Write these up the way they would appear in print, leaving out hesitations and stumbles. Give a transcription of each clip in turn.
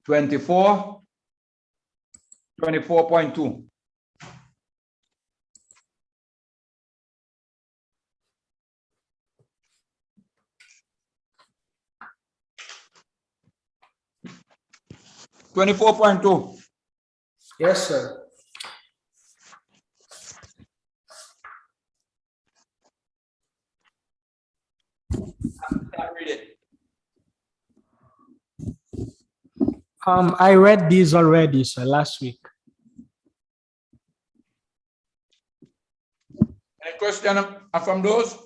24, 24.2. Yes, sir. Read it. I read these already, sir, last week. Any question from those?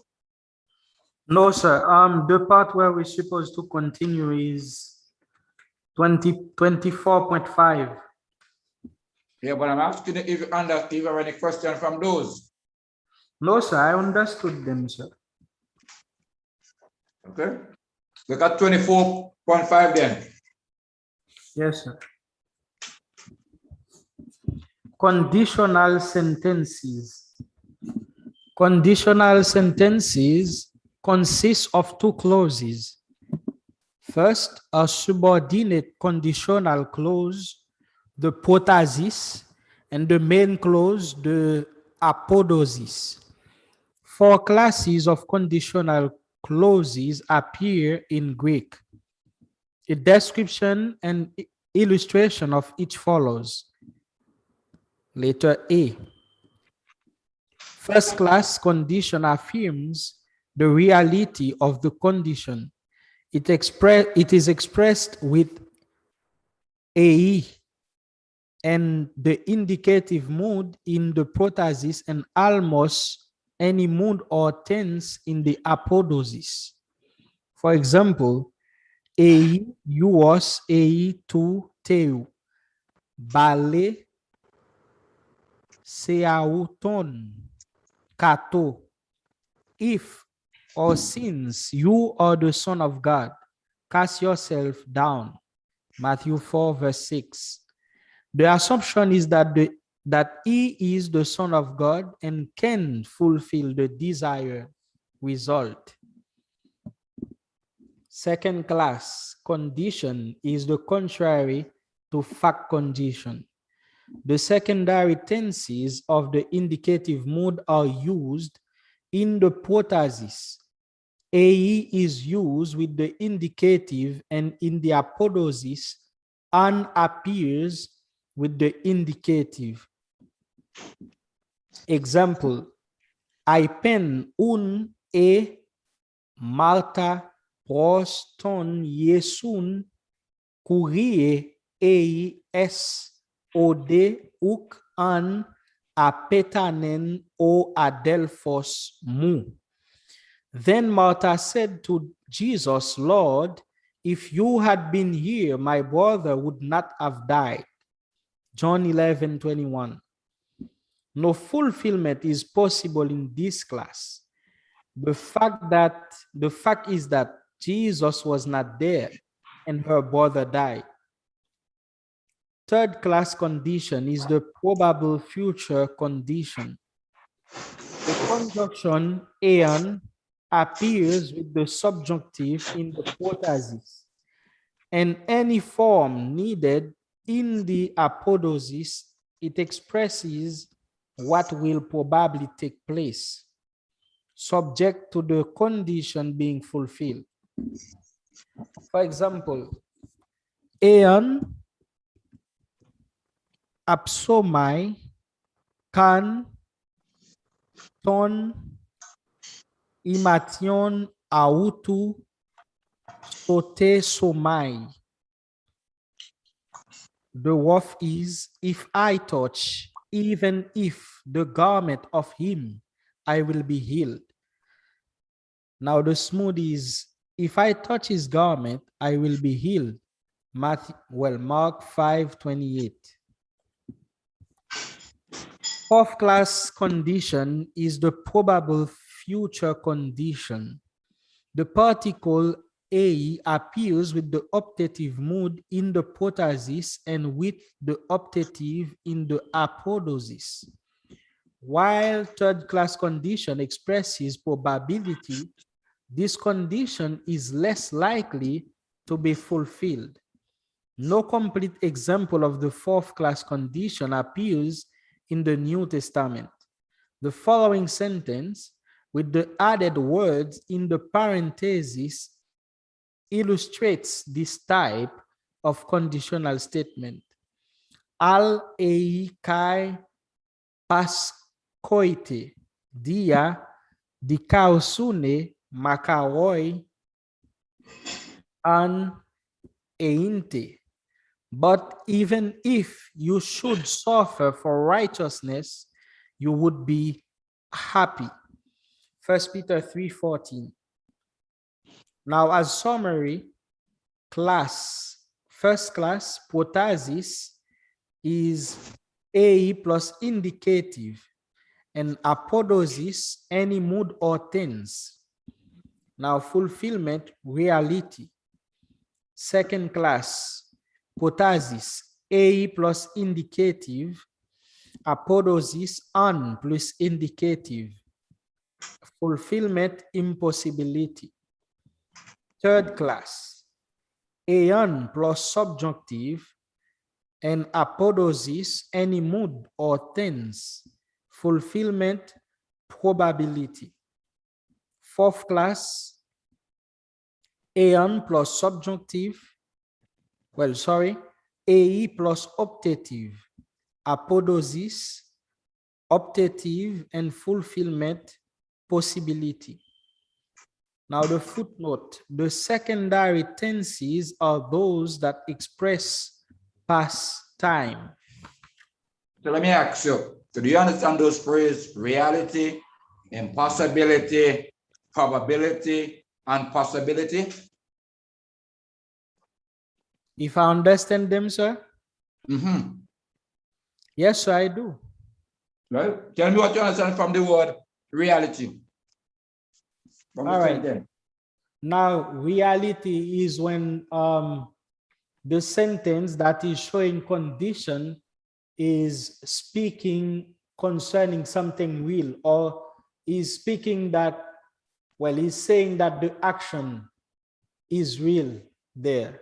No, sir. The part where we're supposed to continue is 24.5. Yeah, but I'm asking if you understand, if you have any question from those. No, sir. I understood them, sir. Okay. We got 24.5 then. Yes, sir. Conditional sentences. Conditional sentences consist of two clauses. First, a subordinate conditional clause, the protasis, and the main clause, the apodosis. Four classes of conditional clauses appear in Greek. A description and illustration of each follows. Letter A. First class condition affirms the reality of the condition. It is expressed with AE and the indicative mood in the protasis and almost any mood or tense in the apodosis. For example, AE euos AE tu teu, bale seauton, kato. If or since you are the Son of God, cast yourself down. Matthew 4, verse 6. The assumption is that he is the Son of God and can fulfill the desired result. Second class condition is the contrary to fact condition. The secondary tenses of the indicative mood are used in the protasis. AE is used with the indicative, and in the apodosis, an appears with the indicative. Example, I pen un e Malta pros ton Yesun kurie ei es ode uk an apetanen o adelphos mu. Then Martha said to Jesus, Lord, if you had been here, my brother would not have died. John 11:21. No fulfillment is possible in this class. The fact is that Jesus was not there and her brother died. Third class condition is the probable future condition. The conjunction "eon" appears with the subjunctive in the protasis, and any form needed in the apodosis, it expresses what will probably take place, subject to the condition being fulfilled. For example, eon apsomai kan ton imation autu sote somai. The word is, if I touch, even if the garment of him, I will be healed. Now the smooth is, if I touch his garment, I will be healed. Mark 5:28. Fourth class condition is the probable future condition. The particle A appears with the optative mood in the protasis and with the optative in the apodosis. While third class condition expresses probability, this condition is less likely to be fulfilled. No complete example of the fourth class condition appears in the New Testament. The following sentence, with the added words in the parentheses, illustrates this type of conditional statement. Al ei kai pascoite dia dikausune makawoi an einte. But even if you should suffer for righteousness, you would be happy. 1 Peter 3:14. Now, as summary, first class, protasis, is A plus indicative, and apodosis, any mood or tense. Now, fulfillment, reality. Second class, protasis, A plus indicative, apodosis, an plus indicative, fulfillment, impossibility. Third class, an plus subjunctive, and apodosis, any mood or tense, fulfillment, probability. Fourth class, an plus subjunctive, AE plus optative, apodosis, optative, and fulfillment, possibility. Now the footnote, the secondary tenses are those that express past time. So let me ask you, so do you understand those phrases? Reality, impossibility, probability, and possibility? If I understand them, sir? Mm-hmm. Yes, sir, I do. Right? Tell me what you understand from the word reality. From All the right. sentence. Now, reality is when the sentence that is showing condition is speaking concerning something real, or is speaking that, well, he's saying that the action is real there.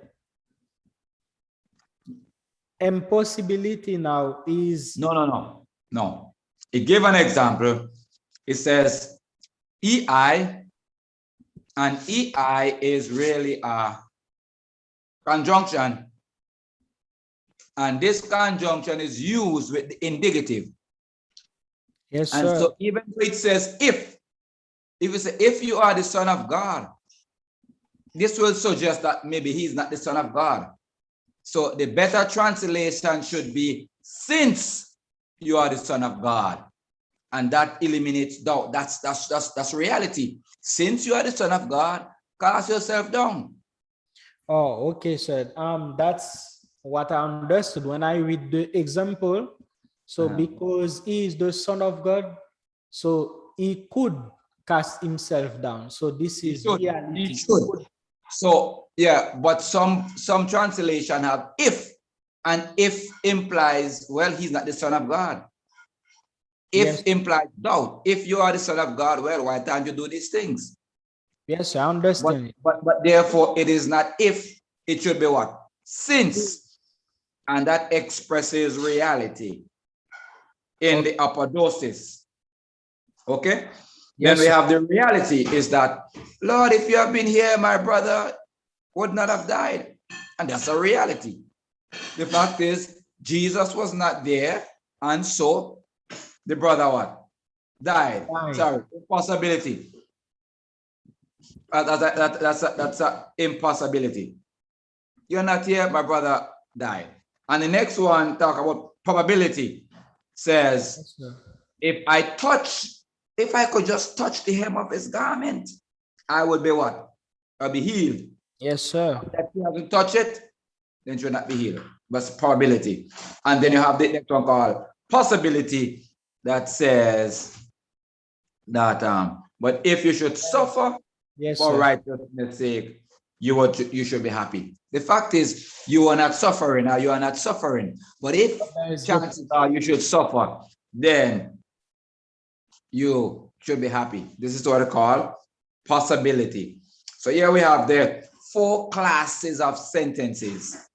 Impossibility now is... No. It gave an example. It says EI, and EI is really a conjunction. And this conjunction is used with the indicative. Yes, and sir. So even though it says if you say, if you are the son of God, this will suggest that maybe he's not the son of God. So the better translation should be, since you are the son of God. And that eliminates doubt. That's reality. Since you are the son of God, cast yourself down. Oh, okay, sir. That's what I understood when I read the example. So because he is the son of God, so he could cast himself down. So this is reality. He should. So yeah, but some translation have if, and if implies, well, he's not the son of God. If implies doubt. If you are the son of God, well, why can't you do these things? Yes, I understand. But therefore, it is not if, it should be what? Since. And that expresses reality in the apodosis. Okay? Yes, then we have the reality is that, Lord, if you have been here, my brother would not have died. And that's a reality. The fact is, Jesus was not there, and so the brother what? Died. Sorry, impossibility. That's an impossibility. You're not here, my brother died. And the next one talk about probability. Says, if I could just touch the hem of his garment, I would be what? I'll be healed. Yes, sir. If you haven't touched it, then you'll not be healed. That's probability. And then you have the next one called possibility, that says that but if you should suffer for righteousness' sake, you should be happy. The fact is, you are not suffering, or you are not suffering. But if chances are you should suffer, then you should be happy. This is what I call possibility. So here we have the 4 classes of sentences.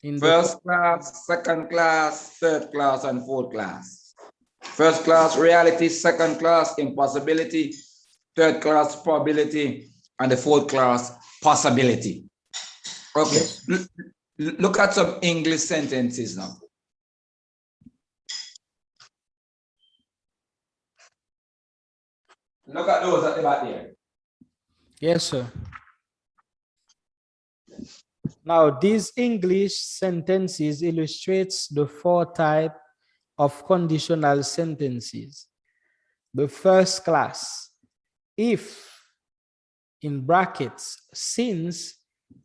In the First class, second class, third class, and fourth class. First class, reality. Second class, impossibility. Third class, probability. And the fourth class, possibility. Okay. Yes. Look at some English sentences now. Look at those at the back there. Yes, sir. Now, these English sentences illustrates the four types of conditional sentences. The first class, if, in brackets, since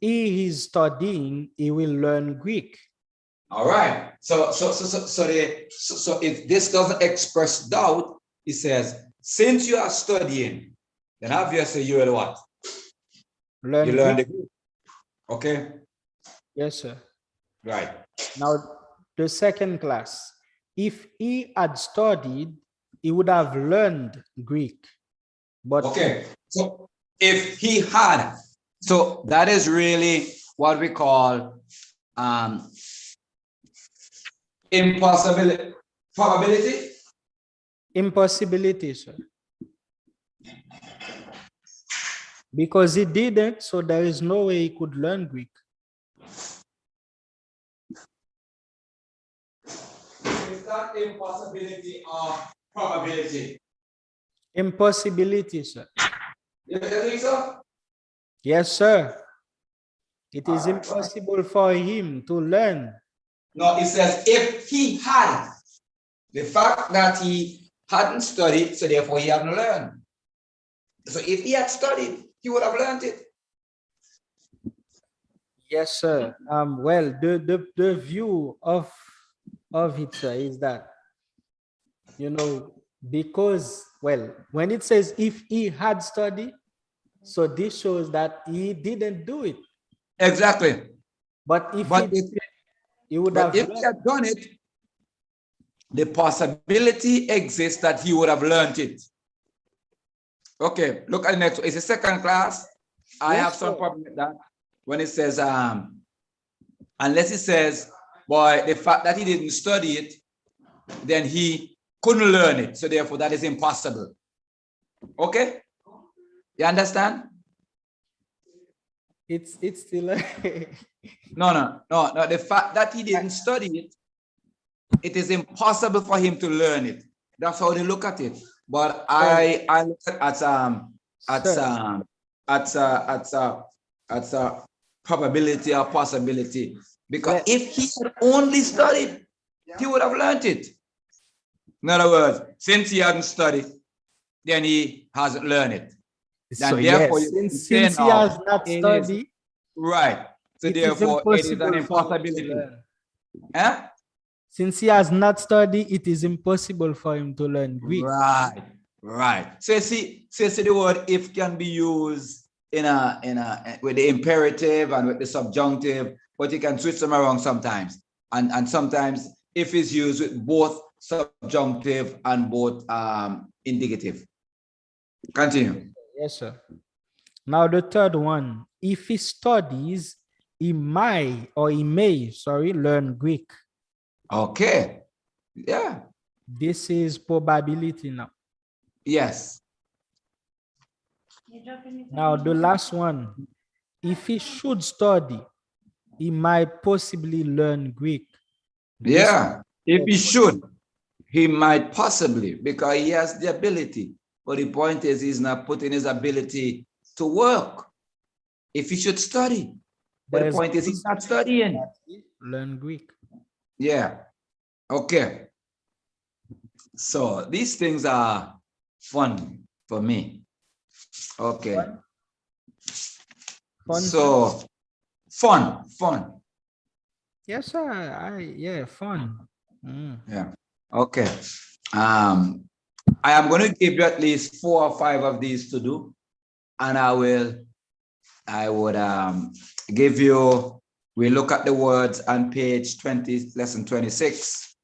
he is studying, he will learn Greek. All right. So if this doesn't express doubt, it says, since you are studying, then obviously you will what? Learn You learn Greek. the Greek. Okay. Yes, sir. Right. Now, the second class, if he had studied, he would have learned Greek. But okay. So if he had, so that is really what we call impossibility, probability. Impossibility, sir. Because he didn't, so there is no way he could learn Greek. Is that impossibility or probability? Impossibility, sir. You think so? Yes, sir. It is impossible for him to learn. No, it says if he had. The fact that he hadn't studied, so therefore he hadn't learned. So if he had studied, he would have learned it. Yes, sir. Well, the view of it, sir, is that, you know, because, well, when it says if he had studied, so this shows that he didn't do it. Exactly. But if he would but have if he had done it, the possibility exists that he would have learned it. Okay, look at the next one. It's a second class. I Yes, have some sir. problem with that. When it says, unless it says, boy, the fact that he didn't study it, then he couldn't learn it. So therefore, that is impossible. Okay? You understand? It's still No. The fact that he didn't study it, it is impossible for him to learn it. That's how they look at it. But I look at probability or possibility, because if he had only studied, he would have learned it. In other words, since he hadn't studied, then he hasn't learned it. so And therefore, yes, since he has not studied, right. So it is therefore, it is an impossible for him to impossibility. learn. Huh? Since he has not studied, it is impossible for him to learn Greek. Right. So you see the word if can be used in a with the imperative and with the subjunctive, but you can switch them around sometimes. And sometimes if is used with both subjunctive and both indicative. Continue. Yes, sir. Now the third one, if he studies, he may learn Greek. Okay. Yeah. This is probability now. Yes. Now the last one, if he should study, he might possibly learn Greek. Yeah. If he should, he might possibly, because he has the ability. But the point is, he's not putting his ability to work. If he should study. But the point is, he's not studying. Learn Greek. Yeah. Okay. So these things are fun for me. Okay. Fun. So fun. Yes, sir. Fun. Yeah. Okay. I am going to give you at least 4 or 5 of these to do, and I would give you. We look at the words on page 20, lesson 26,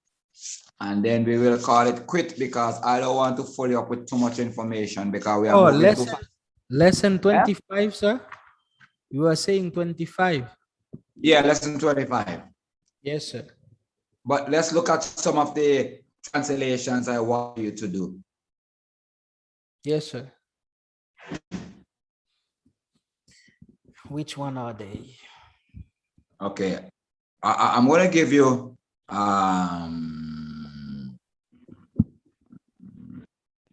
and then we will call it quit, because I don't want to follow you up with too much information, because we are moving too fast. Lesson 25, sir. You are saying 25. Yeah, lesson 25. Yes, sir. But let's look at some of the translations I want you to do. Yes, sir. Which one are they? Okay. I'm going to give you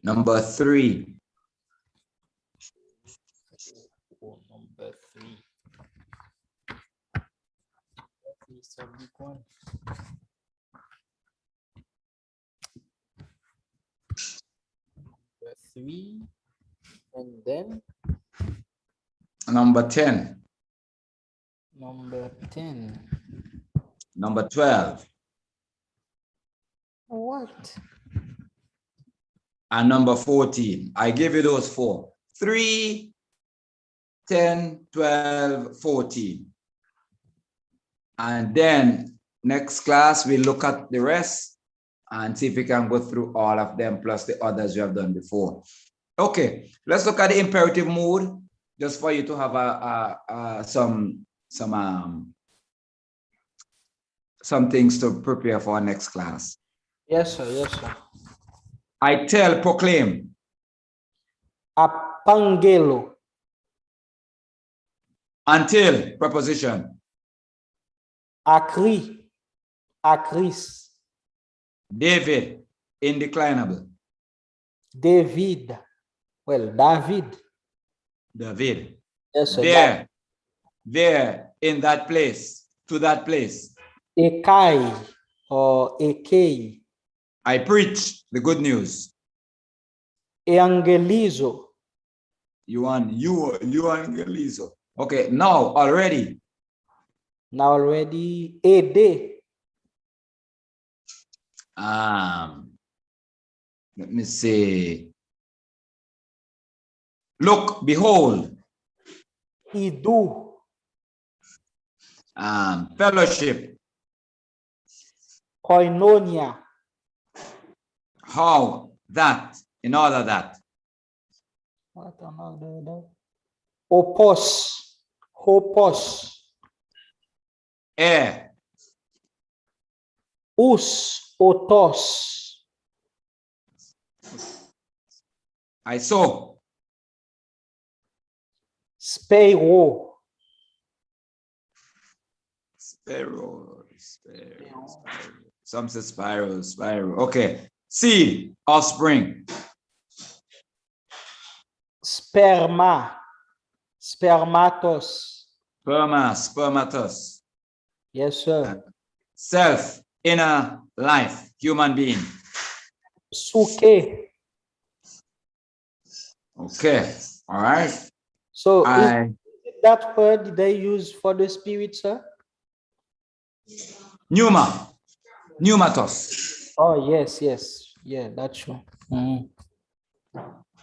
number 3. Oh, number 3. That is a big one. Number 3. And then Number 10. number 10. Number 12. What? And number 14. I give you those 4. 3, 10, 12, 14. And then next class, we look at the rest and see if we can go through all of them plus the others you have done before. Okay, let's look at the imperative mood just for you to have some things to prepare for our next class. Yes, sir. Yes, sir. I tell, proclaim. Apangelo. Until, preposition. Acri. Acris. David, indeclinable. David. Well, David. David. Yes, sir. There, in that place, to that place. Ekai or Ekei. I preach the good news. Evangelizo. You evangelizo. Okay, now already. Now already Ede. Let me see. Look, behold. Idu. Fellowship. Koinonia. How? That. In order that. What another? Opos. Hopos. Air. Otos. I saw. Sparrow. Sparrow. Some say spiral. Okay. Seed, offspring. Sperma. Spermatos. Spermatus. Yes, sir. Self, inner life, human being. Suke. Okay. All right. So is that word they use for the spirit, sir? Pneumatos. Oh, yes. Yeah, that's true.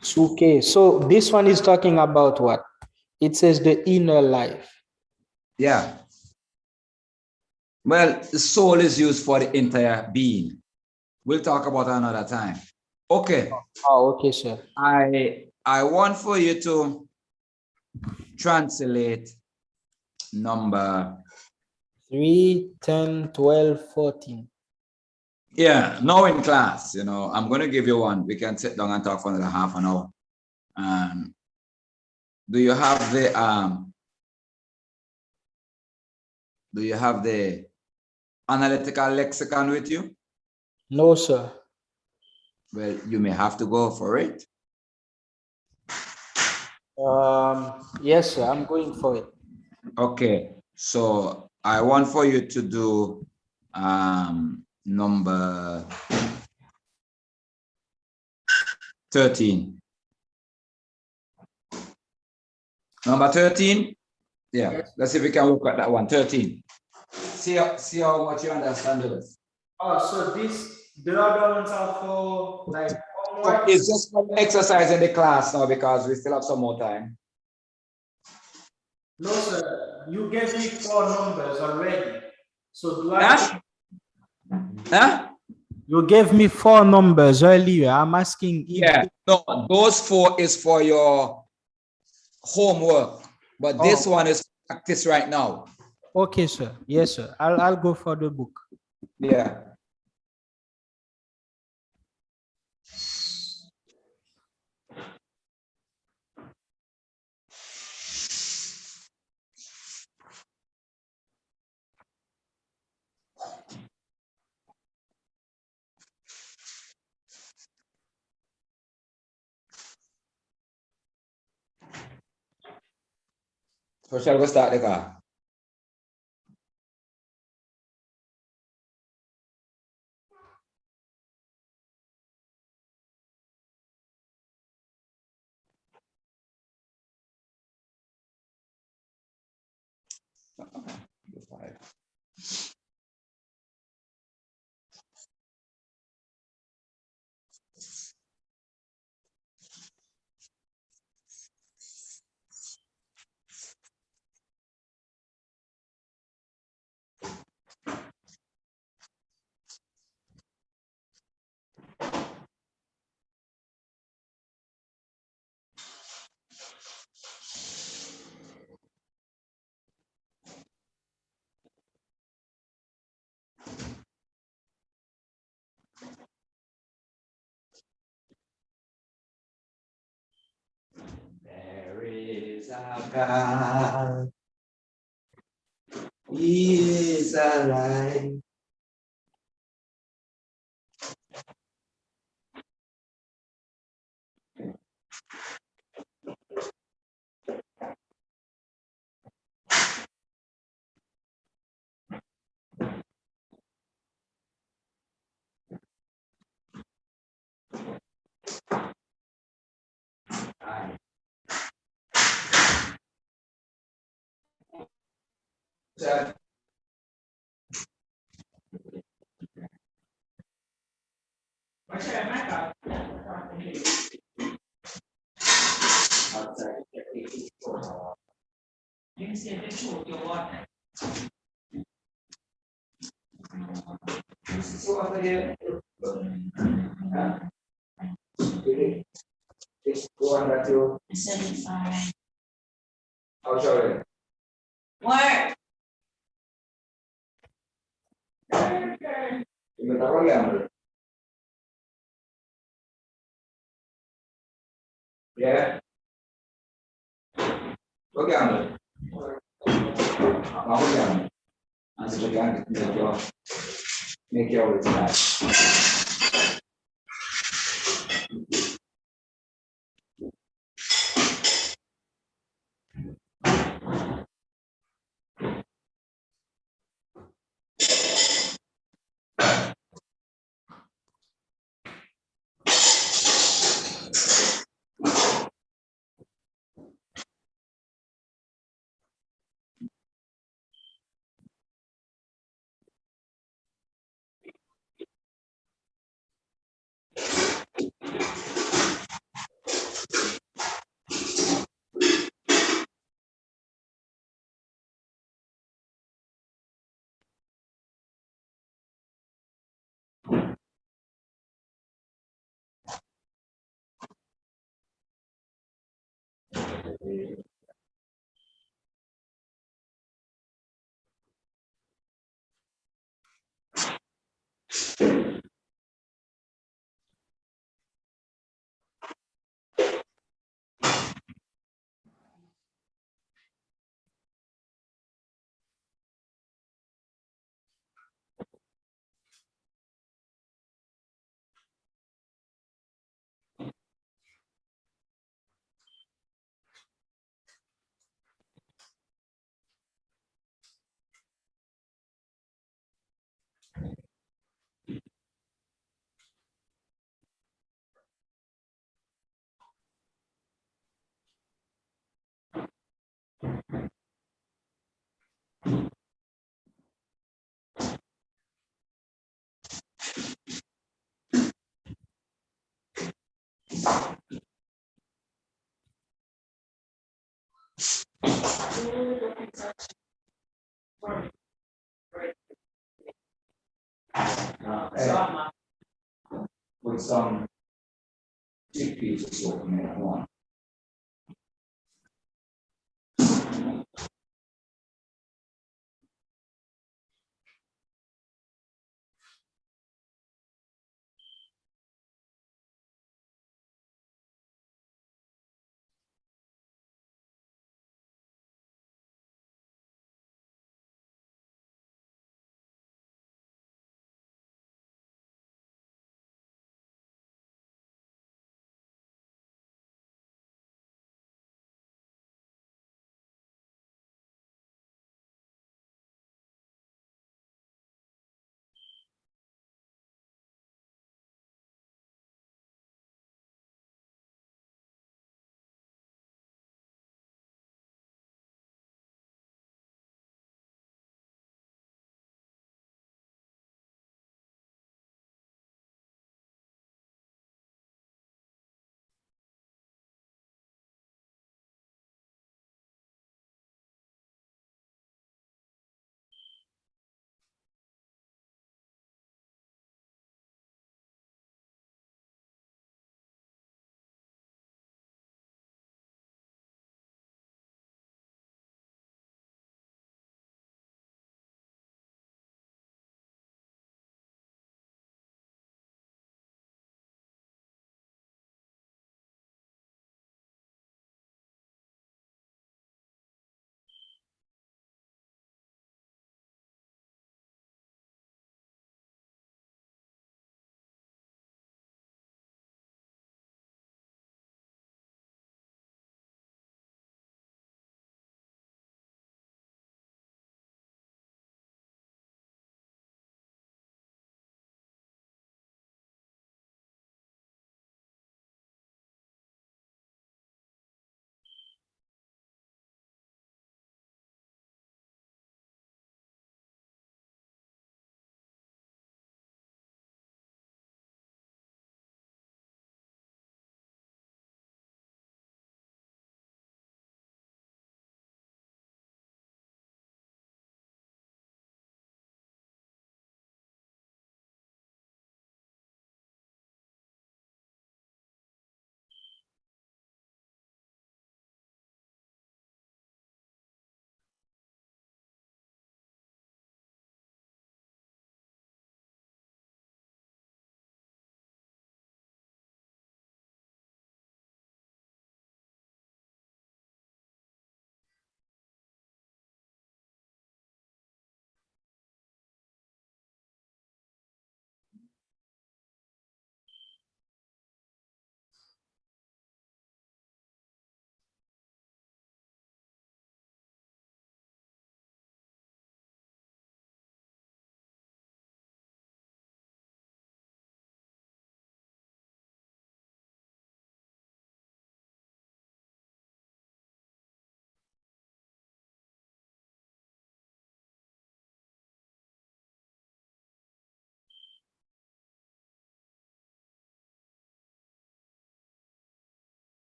Suke. So this one is talking about what? It says the inner life. Yeah. Well, the soul is used for the entire being. We'll talk about it another time. Okay. Oh, okay, sir. I want for you to translate number 3, 10, 12, 14. Yeah, now in class, I'm going to give you one. We can sit down and talk for another half an hour. Do you have the analytical lexicon with you? No, sir. Well, you may have to go for it. Yes, sir. I'm going for it. Okay, so I want for you to do number 13. Number 13? Yeah, yes. Let's see if we can look at that one. 13. See how much you understand this. Oh, so the other ones are for like homework? It's just for exercise in the class now because we still have some more time. No, sir. You gave me 4 numbers already. So do I? Huh? You gave me 4 numbers earlier. I'm asking. Yeah. No, those 4 is for your homework, but this one is practice right now. Okay, sir. Yes, sir. I'll go for the book. Yeah. So shall we start the car? There is a God, He is alive. What? Yeah. Togliamolo. Ma vogliamo. Anzi, perché anche make your way. With some chickpeas or something in one.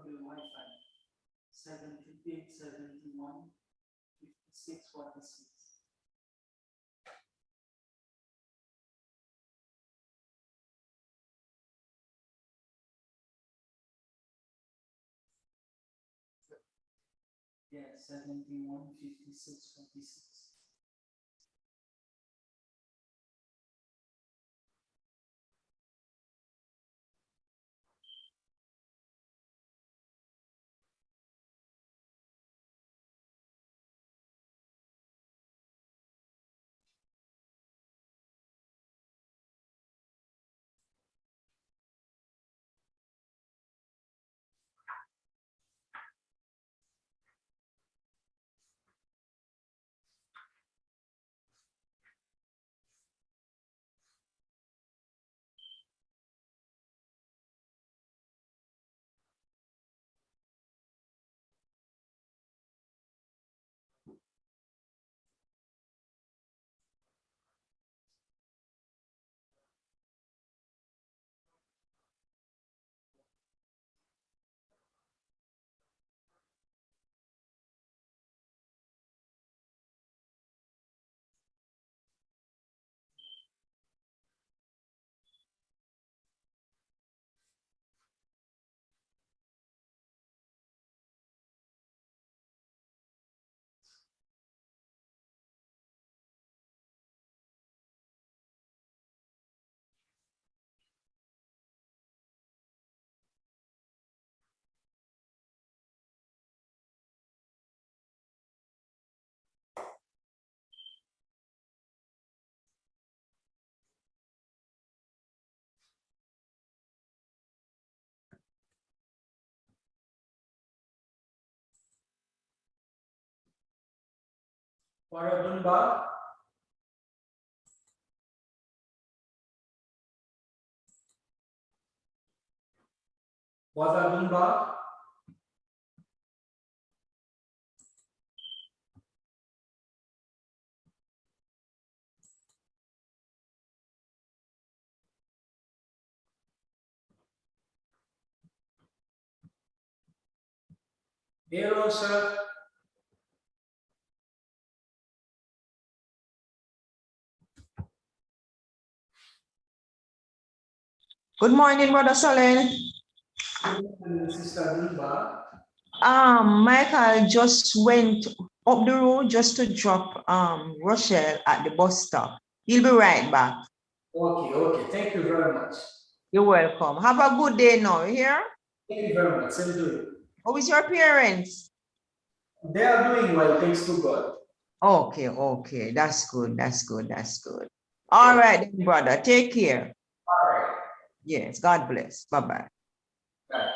for the Wi-Fi. 78, 71, 56, 46. Yeah, 71, 56, 46. Para dun ba? Wala dun ba? Hello, sir. Good morning, Brother Solid. Sister Dunbar. Michael just went up the road just to drop Rochelle at the bus stop. He'll be right back. Okay. Thank you very much. You're welcome. Have a good day now, you hear? Thank you very much. Same to you. How is your parents? They are doing well, thanks to God. Okay. That's good. All right, then, brother. Take care. All right. Yes, God bless. Bye-bye. Bye.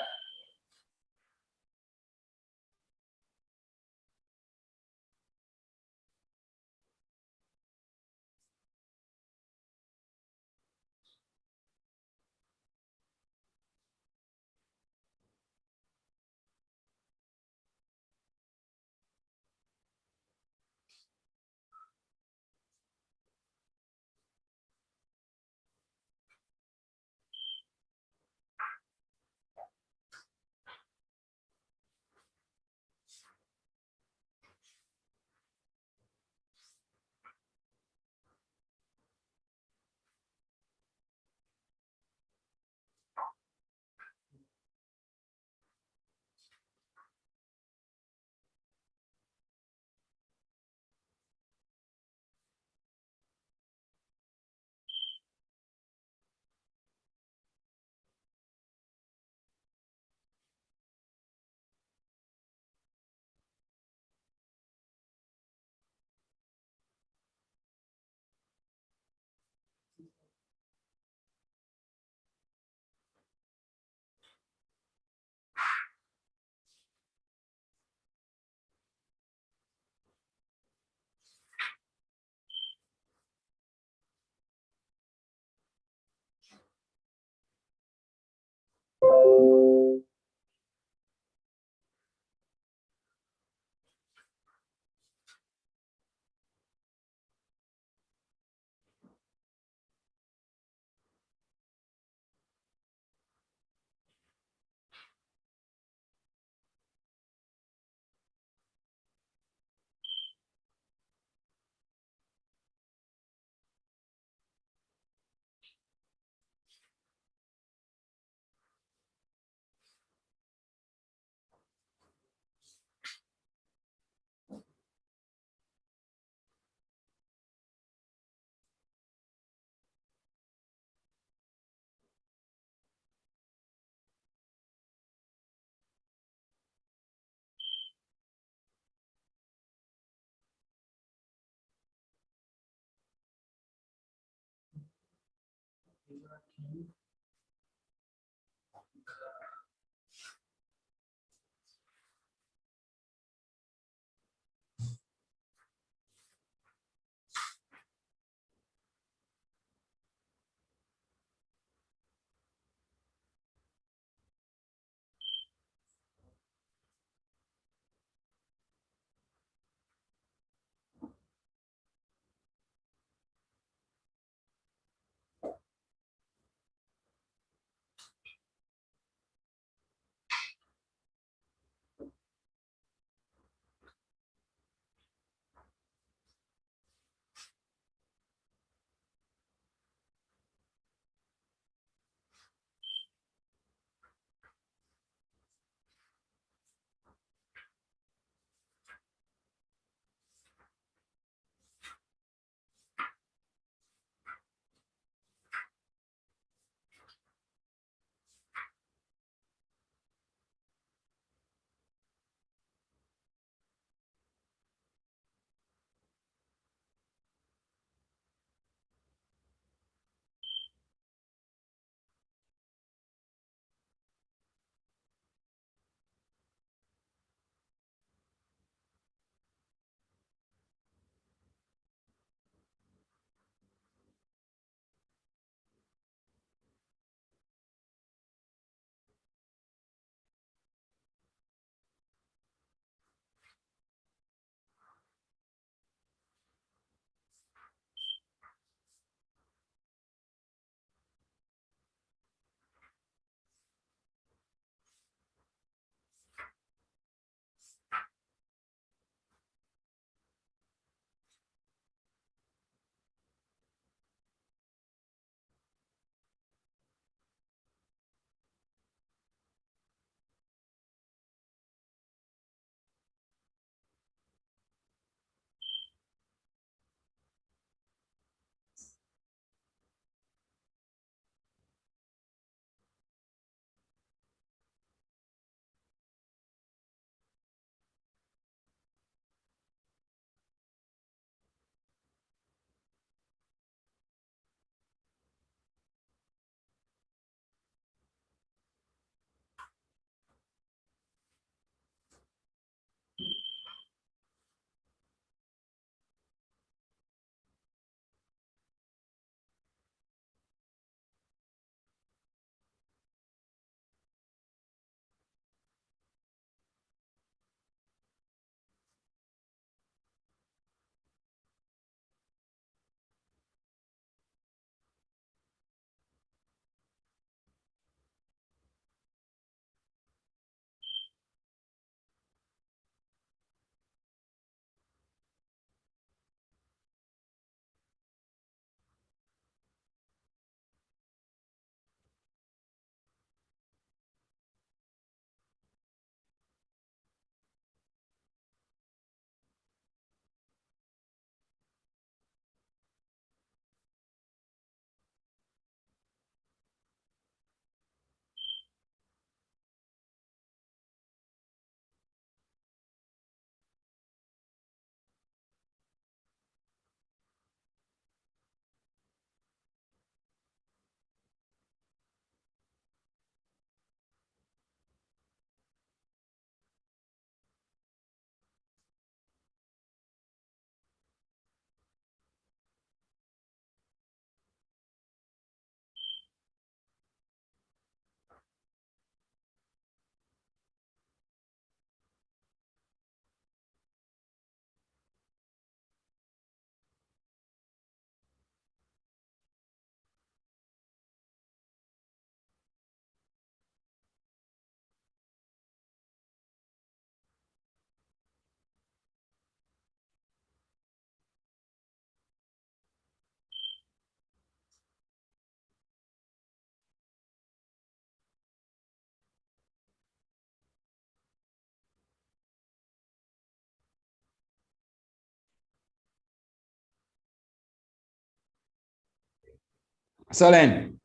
So then,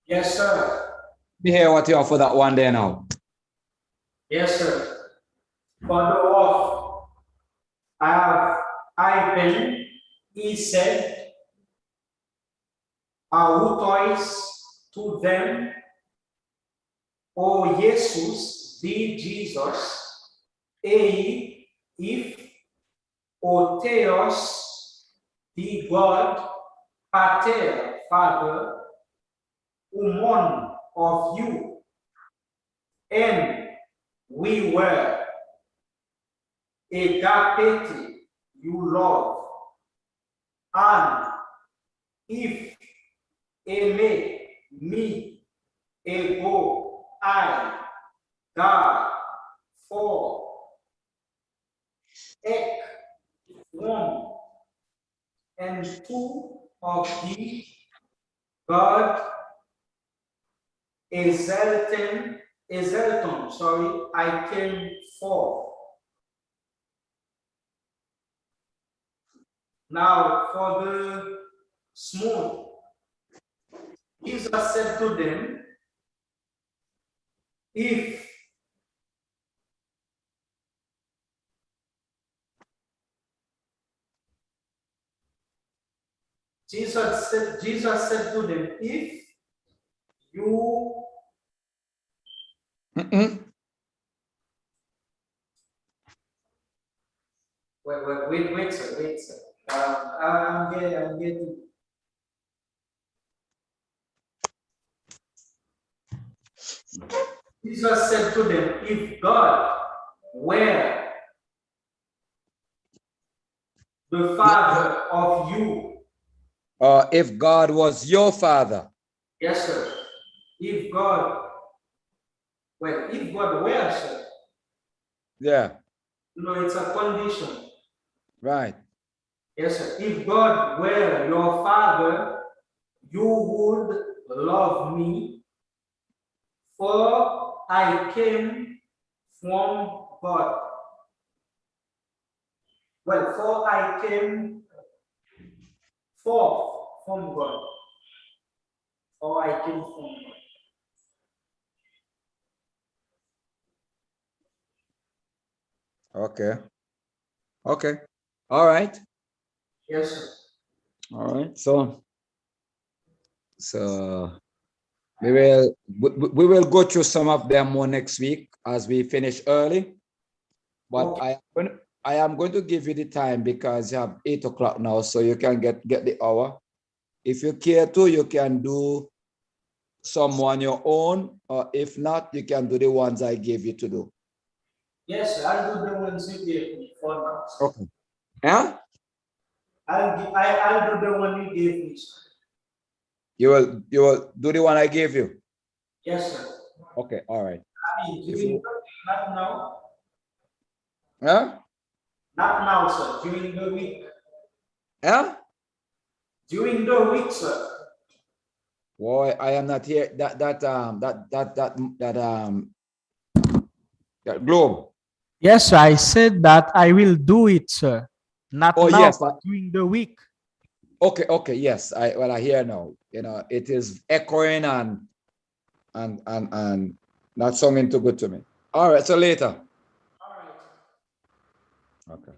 Yes, sir. me hear what you have for that one there now. Yes, sir. For the off, I have I been, he said, Autois to them, O Jesus, the Jesus, ei, if, O Theos, the God, Pater, Father, umon of you, and we were agapete, you love, and if ele, me, ego, I, God, for, ek, one, and two of the God, exalton, sorry, I came forth. Now for the smooth, Jesus said to them, if Jesus said to them, if you wait, sir. I'm getting. Jesus said to them, if God were the father of you, if God was your father. yes, sir. If God were, sir. Yeah. It's a condition. Right. Yes, sir. If God were your father, you would love me, for I came from God. Well, for I came forth from God. For I came from God. Okay. Okay. All right. Yes, sir. All right. So we will go through some of them more next week as we finish early. But Okay. I am going to give you the time because you have 8 o'clock now, so you can get the hour. If you care to, you can do some on your own, or if not, you can do the ones I gave you to do. Yes, sir. I'll do the ones you gave me for now. Sir. Okay. Yeah? I'll do the one you gave me, sir. You will do the one I gave you. Yes, sir. Okay, all right. I mean, not now. Huh? Not now, sir. During the week. Yeah? During the week, sir. Boy, I am not here. That globe. Yes, sir. I said that I will do it, sir. Not Oh, now, yes. but during the week. Okay, yes. I hear now. It is echoing and not sounding too good to me. All right, so later. All right. Okay.